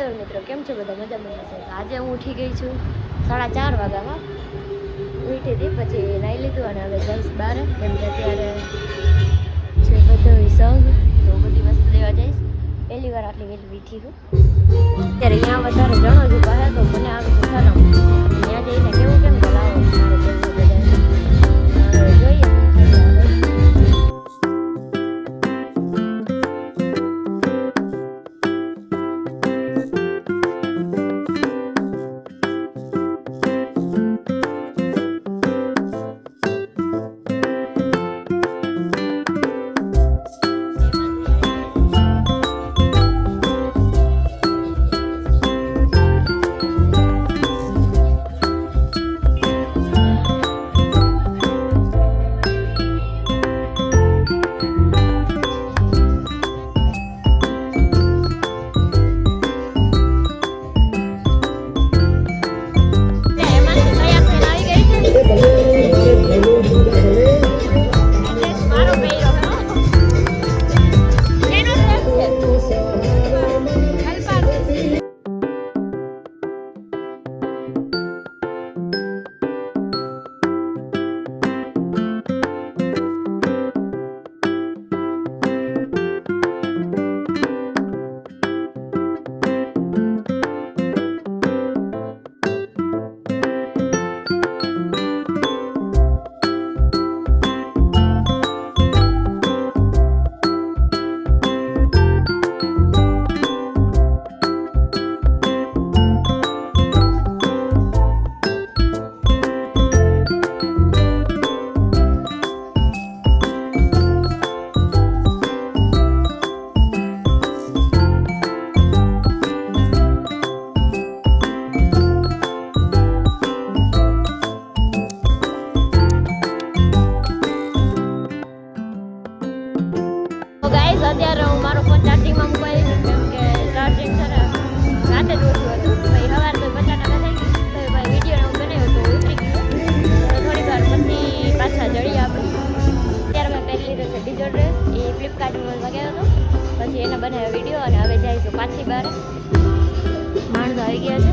હાય મિત્રો, કેમ છો બધા? મજામાં હશે. આજે હું ઉઠી ગઈ છું 4:30 વાગ્યામાં. ઉઠી હતી, પછી નાહી લીધું અને હવે જઈશ બહાર, કેમ કે અત્યારે છે બધો સંઘ, તો બધી વસ્તુ લેવા જઈશ. પહેલી વાર આટલી વહેલી વીઠી છું. અત્યારે અહીંયા વધારે જણો જ ઉભા છે, તો મને આવે છે શરમ. ત્યાં જઈને કેવું કેમ કે લાવો મારે જવું બધા જોઈએ. અત્યારે હું મારો ફોન ચાર્જિંગમાં મુકાઈ છે, કેમ કે ચાર્જિંગ છે ને રાતે જ ઓછું હતું. પછી સવારે તો 50% થઈ ગયું. તો ભાઈ વિડીયો હું બનાવ્યો તો ઉતરી ગયું. તો થોડી વાર પછી પાછા જડીએ આપણે. અત્યારે મેં પહેરી લીધો છે બીજો ડ્રેસ, એ ફ્લિપકાર્ટમાં મંગાવ્યો હતો. પછી એને બનાવ્યો વિડીયો અને હવે જઈશું પાછી બહાર. માણસો આવી ગયા છે.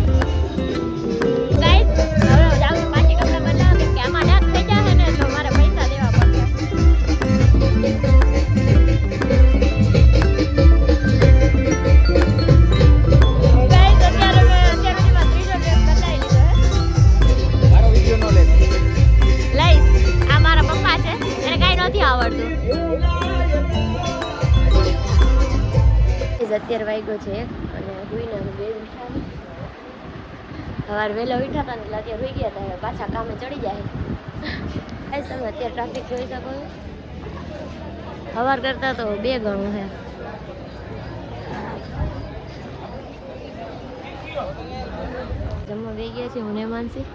ગાઈસ હવે જાઉં પાછી કપડાં બદલાવા, કેમ કે આમાં ડાક થઈ જાય ને તો મારે પૈસા દેવા પડશે. અત્યારે વાગ્યો છે 1 અને હુઈને અમે બે ઉઠ્યા. સવારે વહેલા ઉઠ્યા હતા ને એટલે અત્યારે હોઈ ગયા હતા. હવે પાછા કામે ચડી જાય. તમે અત્યારે ટ્રાફિક જોઈ શકો છો. સવાર કરતા તો 2 ગણું છે. જમવા બે ગયા છે હું ને માનસી.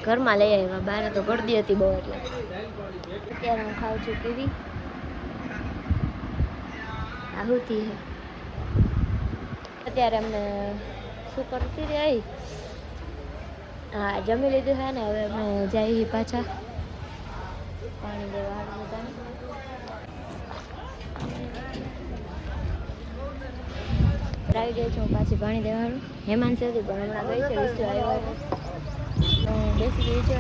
ઘરમાં લઈ આવ્યા, બહાર તો ગળદી હતી બહુ, એટલે અત્યારે હું ખાઉં છું કીવી. આહુતિ છે. અત્યારે અમને શું કરતી રહી? હા, જમી લીધું છે ને હવે અમે જઈએ પાછા પાણી દેવા. બધાને આવી ગઈ છું પાછી પાણી દેવાનું. હેમાંસી હતી પણ હમણાં ગઈ છે, વિસ્તુ આવ્યો બેસી ગઈ છે.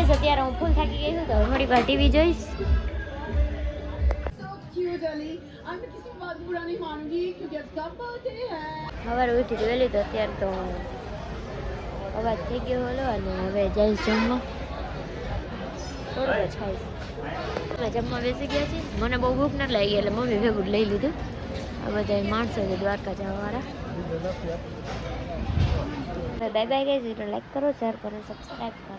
ગાઈસ અત્યારે હું ફૂલ થાકી ગઈ છું તો થોડી વાર ટીવી જોઈશ. સવારે ઉઠી વહેલી તો અત્યારે તો અવાજ થઈ ગયો હલો અને હવે જઈશ જમવા. થોડું જ ખાઈશ. અમે જમવા બેસી ગયા છીએ. મને બહુ ભૂખ નથી લાગી એટલે મમ્મી ભેગું લઈ લીધું. આ બધા માણસો છે દ્વારકા જવાવાળા. Bye bye guys. લાઈક કરો, શેર કરો, સબસ્ક્રાઈબ કરો.